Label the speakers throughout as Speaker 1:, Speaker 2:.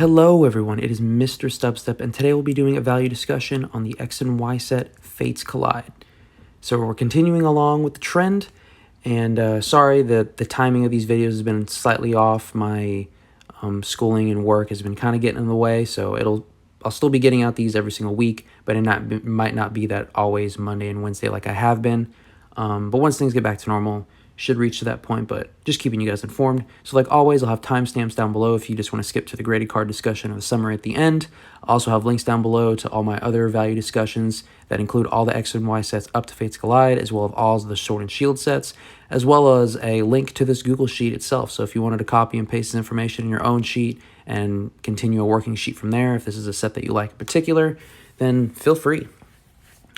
Speaker 1: Hello everyone, it is Mr. Stubstep, and today we'll be doing a value discussion on the X and Y set Fates Collide. So we're continuing along with the trend, and sorry that the timing of these videos has been slightly off. My schooling and work has been kind of getting in the way, so I'll still be getting out these every single week, but it might not be that always Monday and Wednesday like I have been. But once things get back to normal, should reach to that point, but just keeping you guys informed. So like always, I'll have timestamps down below if you just want to skip to the graded card discussion of the summary at the end. I'll also have links down below to all my other value discussions that include all the X and Y sets up to Fates Collide, as well as all of the Sword and Shield sets, as well as a link to this Google Sheet itself. So if you wanted to copy and paste this information in your own sheet and continue a working sheet from there, if this is a set that you like in particular, then feel free.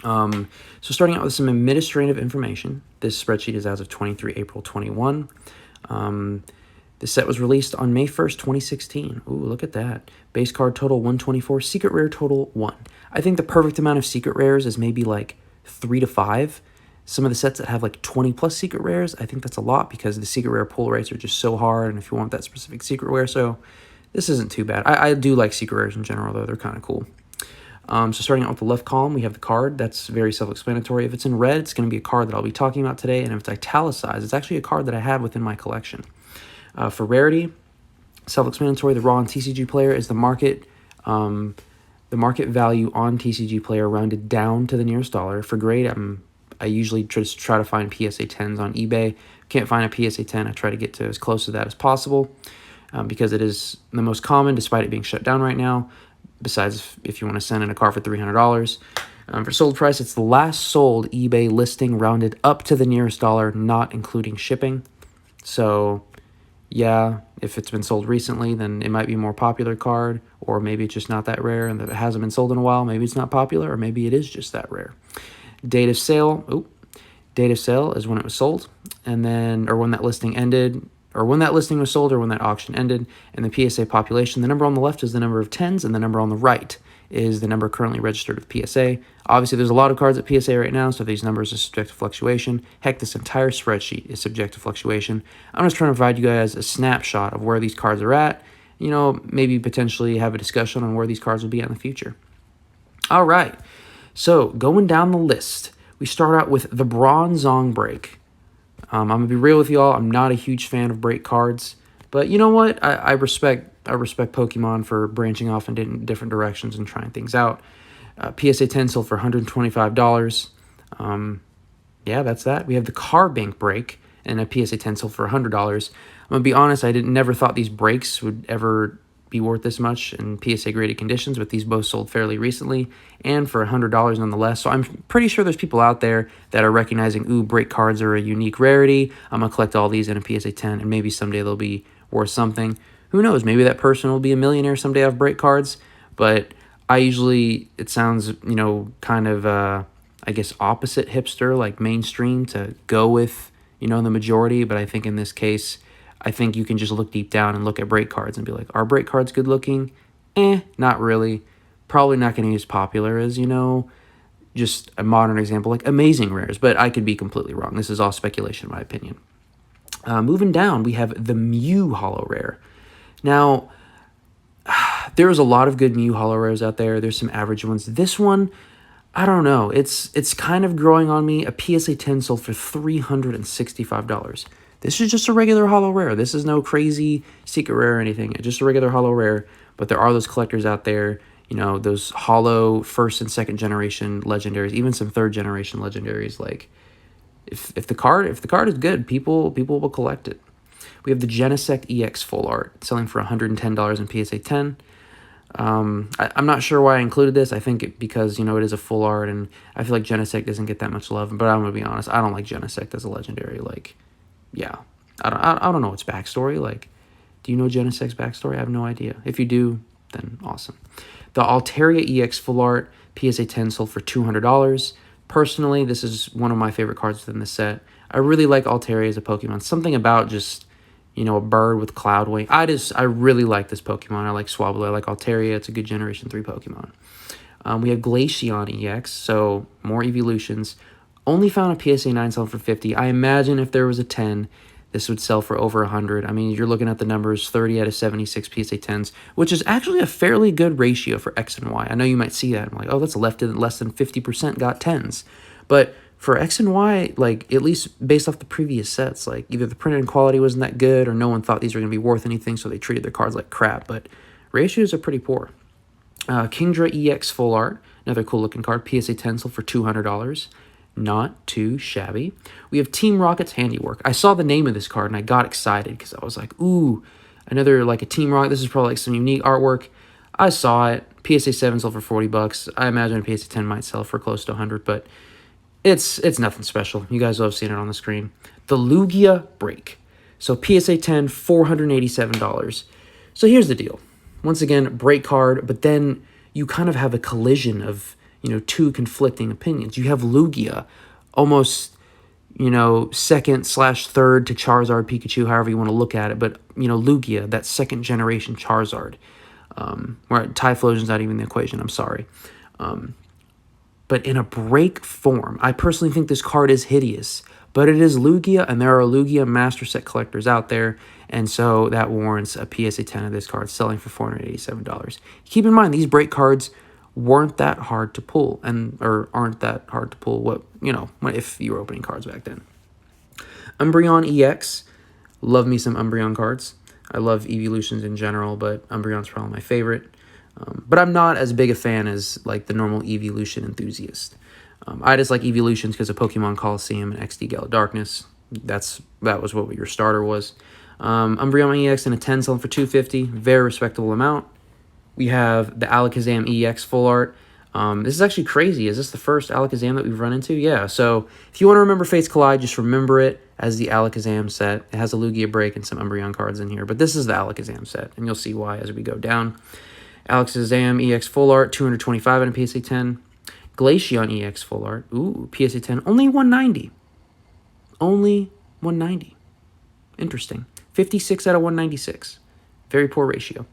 Speaker 1: So starting out with some administrative information, this spreadsheet is as of 23 April 21. The set was released on May 1st, 2016. Ooh, look at that. Base card total 124, secret rare total 1. I think the perfect amount of secret rares is maybe like 3 to 5. Some of the sets that have like 20 plus secret rares, I think that's a lot because the secret rare pull rates are just so hard, and if you want that specific secret rare, so this isn't too bad. I do like secret rares in general, though. They're kind of cool. So starting out with the left column, we have the card. That's very self-explanatory. If it's in red, it's going to be a card that I'll be talking about today, and if it's italicized, it's actually a card that I have within my collection. For rarity, self-explanatory, the raw and TCG player is the market value on TCG player rounded down to the nearest dollar. For grade, I usually just try to find PSA 10s on eBay. Can't find a PSA 10, I try to get to as close to that as possible because it is the most common, despite it being shut down right now. Besides, if you want to send in a card for $300. For sold price, it's the last sold eBay listing rounded up to the nearest dollar, not including shipping. So, yeah, if it's been sold recently, then it might be a more popular card, or maybe it's just not that rare and that it hasn't been sold in a while. Maybe it's not popular, or maybe it is just that rare. Date of sale. Date of sale is when it was sold, and then, or when that listing ended, or when that listing was sold, or when that auction ended. And the PSA population, the number on the left is the number of 10s, and the number on the right is the number currently registered with PSA. Obviously, there's a lot of cards at PSA right now, so these numbers are subject to fluctuation. Heck, this entire spreadsheet is subject to fluctuation. I'm just trying to provide you guys a snapshot of where these cards are at. You know, maybe potentially have a discussion on where these cards will be at in the future. All right, so going down the list, we start out with the Bronzong Break. I'm going to be real with y'all. I'm not a huge fan of break cards. But you know what? I respect Pokemon for branching off in different directions and trying things out. PSA 10 sold for $125. Yeah, that's that. We have the Carbank Break, and a PSA 10 sold for $100. I'm going to be honest, I never thought these breaks would ever be worth this much in PSA graded conditions, but these both sold fairly recently and for $100 nonetheless. So I'm pretty sure there's people out there that are recognizing, ooh, break cards are a unique rarity. I'm going to collect all these in a PSA 10, and maybe someday they'll be worth something. Who knows? Maybe that person will be a millionaire someday off break cards, but I usually, it sounds, you know, kind of, I guess, opposite hipster, like mainstream, to go with, you know, the majority. But I think in this case, I think you can just look deep down and look at break cards and be like, are break cards good looking? Not really. Probably not going to be as popular as, you know, just a modern example like Amazing Rares, but I could be completely wrong. This is all speculation, in my opinion. Moving down, we have the Mew Holo Rare. Now, there's a lot of good Mew Holo Rares out there. There's some average ones. This one, I don't know. It's kind of growing on me. A PSA 10 sold for $365. This is just a regular holo rare. This is no crazy secret rare or anything. It's just a regular holo rare, but there are those collectors out there, you know, those holo first and second generation legendaries, even some third generation legendaries. Like, if the card is good, people will collect it. We have the Genesect EX Full Art selling for $110 in PSA 10. I'm not sure why I included this. I think because, you know, it is a full art, and I feel like Genesect doesn't get that much love. But I'm gonna be honest, I don't like Genesect as a legendary. Like, yeah, I don't know its backstory. Like, do you know Genesect's backstory? I have no idea. If you do, then awesome. The Altaria EX Full Art PSA 10 sold for $200. Personally, this is one of my favorite cards within the set. I really like Altaria as a Pokemon. Something about just, you know, a bird with cloud wing. I really like this Pokemon. I like Swablu. I like Altaria. It's a good Generation 3 Pokemon. We have Glaceon EX, so more evolutions. Only found a PSA 9 selling for $50. I imagine if there was a 10, this would sell for over 100. I mean, you're looking at the numbers, 30 out of 76 PSA 10s, which is actually a fairly good ratio for X and Y. I know you might see that. I'm like, oh, that's less than 50% got 10s. But for X and Y, like, at least based off the previous sets, like, either the printed quality wasn't that good or no one thought these were going to be worth anything, so they treated their cards like crap. But ratios are pretty poor. Kingdra EX Full Art, another cool-looking card. PSA 10 sold for $200. Not too shabby. We have Team Rocket's Handiwork. I saw the name of this card and I got excited because I was like, ooh, another like a Team Rocket. This is probably like some unique artwork. I saw it. PSA 7 sold for $40. I imagine a PSA 10 might sell for close to 100, but it's nothing special. You guys will have seen it on the screen. The Lugia Break. So PSA 10, $487. So here's the deal. Once again, break card, but then you kind of have a collision of, two conflicting opinions. You have Lugia, almost, second/third to Charizard, Pikachu, however you want to look at it. But, Lugia, that second generation Charizard. Where Typhlosion's not even in the equation, I'm sorry. But in a break form, I personally think this card is hideous. But it is Lugia, and there are Lugia Master Set collectors out there. And so that warrants a PSA 10 of this card selling for $487. Keep in mind, these break cards weren't that hard to pull, or aren't that hard to pull, if you were opening cards back then. Umbreon EX. Love me some Umbreon cards. I love evolutions in general, but Umbreon's probably my favorite. But I'm not as big a fan as like the normal evolution enthusiast. I just like evolutions because of Pokemon Coliseum and XD Gala Darkness. That was what your starter was. Umbreon EX in a 10 selling for $250. Very respectable amount. We have the Alakazam EX Full Art. This is actually crazy. Is this the first Alakazam that we've run into? Yeah, so if you want to remember Fates Collide, just remember it as the Alakazam set. It has a Lugia Break and some Umbreon cards in here, but this is the Alakazam set, and you'll see why as we go down. Alakazam EX Full Art, $225 in a PSA 10. Glaceon EX Full Art, ooh, PSA 10, only $190. Only $190. Interesting. 56 out of 196. Very poor ratio.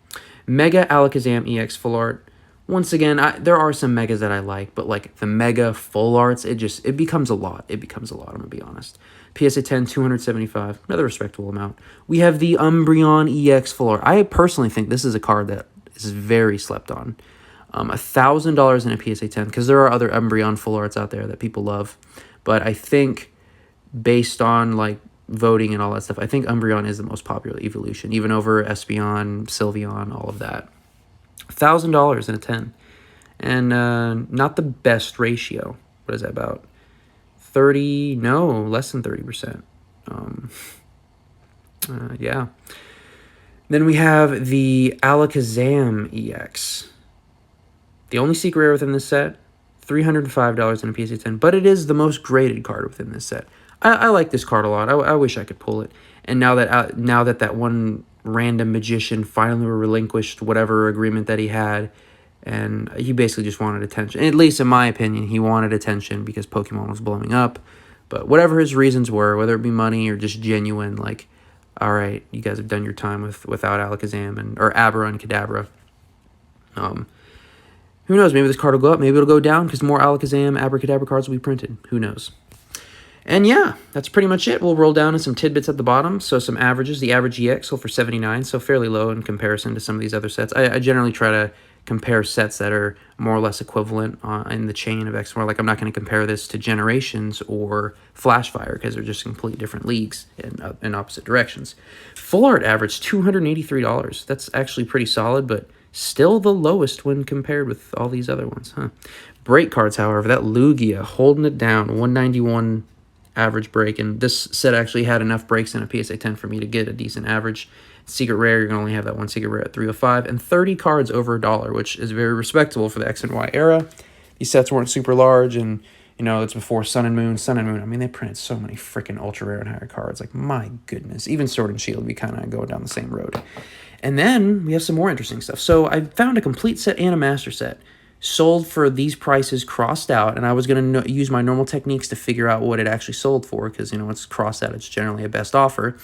Speaker 1: Mega Alakazam EX Full Art. Once again, there are some Megas that I like, but like the Mega Full Arts, it becomes a lot. It becomes a lot, I'm going to be honest. PSA 10, $275. Another respectable amount. We have the Umbreon EX Full Art. I personally think this is a card that is very slept on. $1,000 in a PSA 10, because there are other Umbreon Full Arts out there that people love. But I think based on like voting and all that stuff, I think Umbreon is the most popular evolution, even over Espeon, Sylveon, all of that. $1,000 in a 10. And not the best ratio. What is that about? 30, no, less than 30%. Yeah. Then we have the Alakazam EX. The only secret rare within this set, $305 in a PSA 10, but it is the most graded card within this set. I like this card a lot. I wish I could pull it. And now that one random magician finally relinquished whatever agreement that he had, and he basically just wanted attention. At least in my opinion, he wanted attention because Pokemon was blowing up. But whatever his reasons were, whether it be money or just genuine, like, all right, you guys have done your time without Alakazam or Abra and Kadabra. Who knows? Maybe this card will go up. Maybe it'll go down because more Alakazam, Abracadabra cards will be printed. Who knows? And yeah, that's pretty much it. We'll roll down to some tidbits at the bottom. So some averages. The average EX sold for $79, so fairly low in comparison to some of these other sets. I generally try to compare sets that are more or less equivalent in the chain of X. Like, I'm not going to compare this to Generations or Flashfire because they're just completely different leagues in opposite directions. Full Art average $283. That's actually pretty solid, but still the lowest when compared with all these other ones. Break cards, however, that Lugia holding it down, 191 average break, and this set actually had enough breaks in a PSA 10 for me to get a decent average. Secret rare, you're going to only have that one secret rare at 305, and 30 cards over $1, which is very respectable for the X and Y era. These sets weren't super large, and it's before Sun and Moon. Sun and Moon, I mean, they printed so many freaking ultra rare and higher cards. Like, my goodness. Even Sword and Shield, we kind of going down the same road. And then we have some more interesting stuff. So I found a complete set and a master set sold for these prices crossed out, and I was going to use my normal techniques to figure out what it actually sold for, because it's crossed out, it's generally a best offer,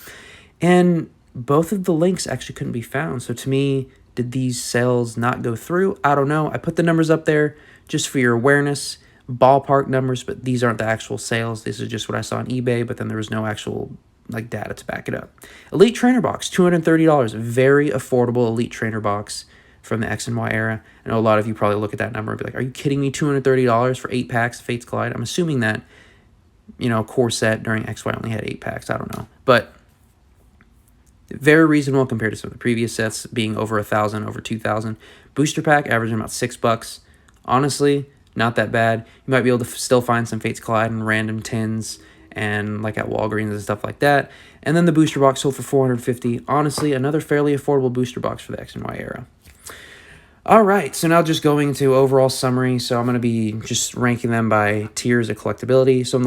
Speaker 1: and both of the links actually couldn't be found. So to me, did these sales not go through? I don't know. I put the numbers up there just for your awareness, ballpark numbers, but these aren't the actual sales. This is just what I saw on eBay, but then there was no actual like data to back it up. Elite Trainer Box, $230. Very affordable Elite Trainer Box from the X and Y era. I know a lot of you probably look at that number and be like, are you kidding me? $230 for 8 packs of Fates Collide? I'm assuming that, you know, core set during XY only had 8 packs. I don't know. But very reasonable compared to some of the previous sets being over 1,000, over 2,000. Booster pack averaging about $6. Honestly, not that bad. You might be able to still find some Fates Collide in random tins and like at Walgreens and stuff like that. And then the booster box sold for $450. Honestly, another fairly affordable booster box for the X and Y era. All right, so now just going to overall summary. So I'm going to be just ranking them by tiers of collectability. So in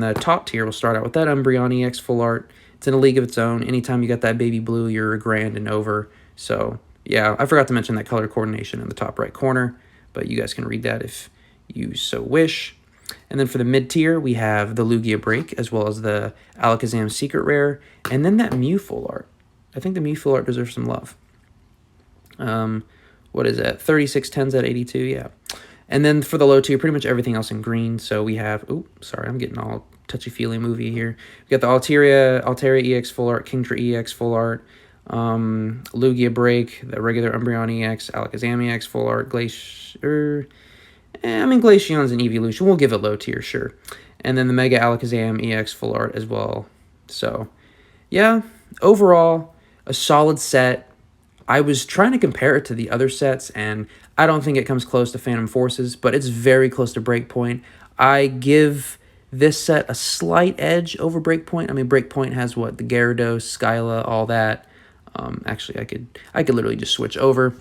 Speaker 1: the top tier, we'll start out with that Umbreon EX Full Art. It's in a league of its own. Anytime you got that baby blue, you're a grand and over. So yeah, I forgot to mention that color coordination in the top right corner, but you guys can read that if you so wish. And then for the mid-tier, we have the Lugia Break, as well as the Alakazam Secret Rare, and then that Mew Full Art. I think the Mew Full Art deserves some love. What is that? 3610s at 82, yeah. And then for the low tier, pretty much everything else in green. So we have, I'm getting all touchy-feely movie here. We got the Altaria EX Full Art, Kingdra EX Full Art, Lugia Break, the regular Umbreon EX, Alakazam EX Full Art, Glaceon's an evolution. We'll give it low tier, sure. And then the Mega Alakazam EX Full Art as well. So, yeah, overall, a solid set. I was trying to compare it to the other sets, and I don't think it comes close to Phantom Forces, but it's very close to Breakpoint. I give this set a slight edge over Breakpoint. I mean, Breakpoint has what? The Gyarados, Skyla, all that. Actually, I could literally just switch over.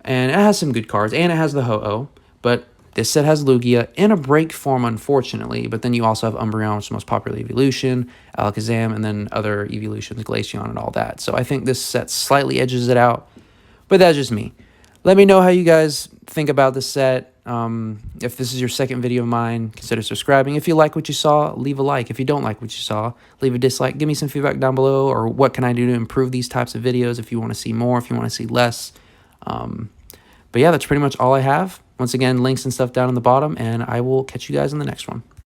Speaker 1: And it has some good cards, and it has the Ho-Oh, but this set has Lugia in a break form, unfortunately, but then you also have Umbreon, which is the most popular evolution, Alakazam, and then other evolutions, Glaceon and all that. So I think this set slightly edges it out, but that's just me. Let me know how you guys think about this set. If this is your second video of mine, consider subscribing. If you like what you saw, leave a like. If you don't like what you saw, leave a dislike. Give me some feedback down below, or what can I do to improve these types of videos if you want to see more, if you want to see less. But yeah, that's pretty much all I have. Once again, links and stuff down in the bottom, and I will catch you guys in the next one.